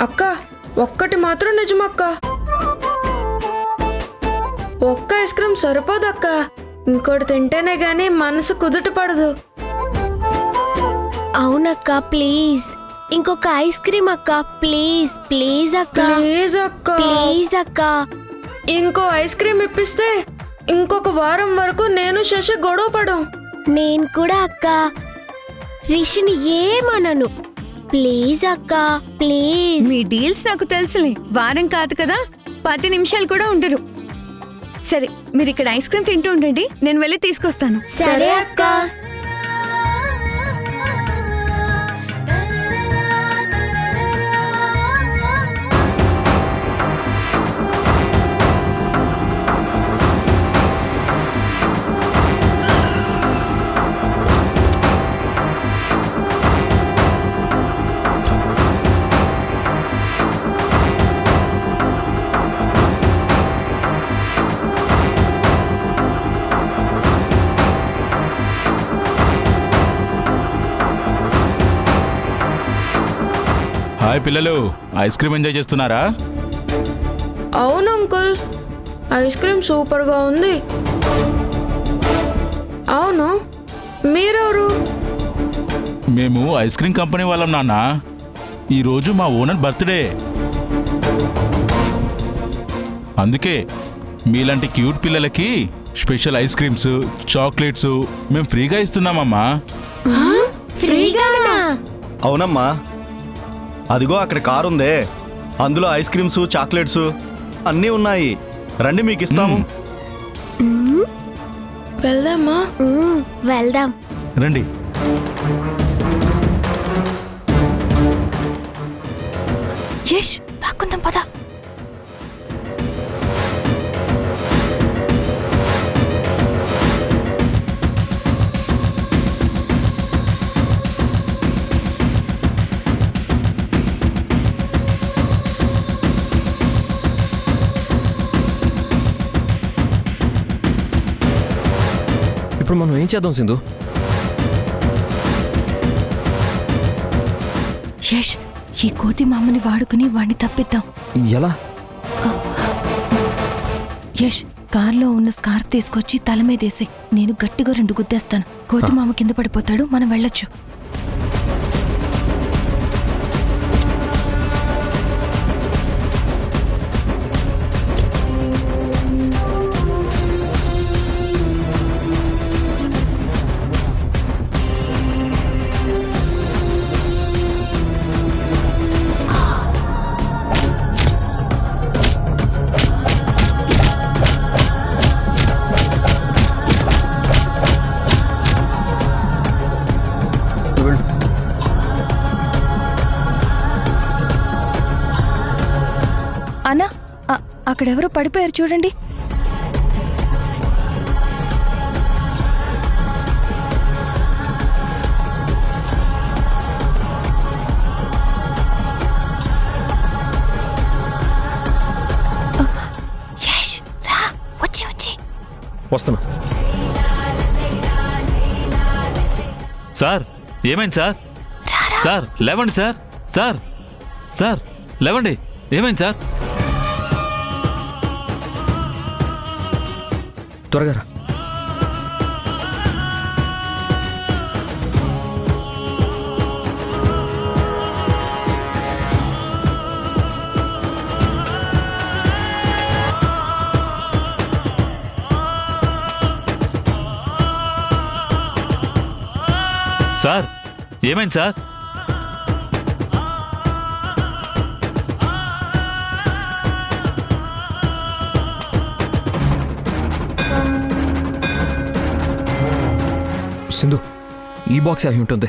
అక్క ఒక్కటి మాత్రం నిజమక్క, ఒక్క ఐస్ క్రీమ్ సరిపోదక్క, ఇంకోటి తింటేనే గాని మనసు కుదుట పడదు. అవునక్క ప్లీజ్, ఇంకొక ఐస్ క్రీమ్ అక్క, ప్లీజ్ ప్లీజ్ అక్క, ప్లీజ్ అక్క, ప్లీజ్ అక్క. ఇంకో ఐస్ క్రీమ్ ఇప్పిస్తే ఇంకొక వారం వరకు నేను శశి గొడవ పడం. నేను కూడా అక్క రిషిని ఏమనను, ప్లీజ్ అక్క ప్లీజ్. మీ డీల్స్ నాకు తెలుసులే, వారం కాదు కదా 10 నిమిషాలు కూడా ఉండరు. సరే మీరు ఇక్కడ ఐస్ క్రీమ్ తింటూ ఉండండి, నేను వెళ్ళి తీసుకొస్తాను. సరే అక్క. హాయ్ పిల్లలు, ఐస్ క్రీమ్ ఎంజాయ్ చేస్తున్నారా? అవును అంకుల్, ఐస్ క్రీమ్ సూపర్ గా ఉంది. అవును, మీరెవరు? మేము ఐస్ క్రీమ్ కంపెనీ వాళ్ళం నాన్న. ఈరోజు మా ఓనర్ బర్త్డే, అందుకే మీలాంటి క్యూట్ పిల్లలకి స్పెషల్ ఐస్ క్రీమ్స్, చాక్లెట్స్ మేము ఫ్రీగా ఇస్తున్నామమ్మా. ఫ్రీగానా? అవునమ్మా, అదిగో అక్కడ కారు ఉందే, అందులో ఐస్ క్రీమ్స్, చాక్లెట్స్ అన్నీ ఉన్నాయి. రండి మీకు ఇస్తాము. వెళ్దామా? వెళ్దాం రండి. యష్ దాక్కుందాం పద. ఇప్పుడు మనం ఏం చేద్దాం సింధు? యష్ ఈ కోతి మామని వాడుకుని వాణ్ణి తప్పిద్దాం. ఎలా? యష్ కార్లో ఉన్న స్కార్ఫ్ తీసుకొచ్చి తల మీదేసే, నేను గట్టిగా 2 గుద్దేస్తాను. కోతి మామ కింద పడిపోతాడు, మనం వెళ్ళొచ్చు. వెళ్ళు. అన్నా అక్కడెవరో పడిపోయారు చూడండి. యష్ రా, వచ్చి వచ్చి. వస్తున్నా. సార్ ఏమైంది సార్? సార్ లేవండి సార్, సార్ సార్ లేవండి, ఏమైంది సార్? త్వరగా రా. సార్ ఏమైంది సార్? సింధు, ఈ బాక్స్ అయి ఉంటుంది.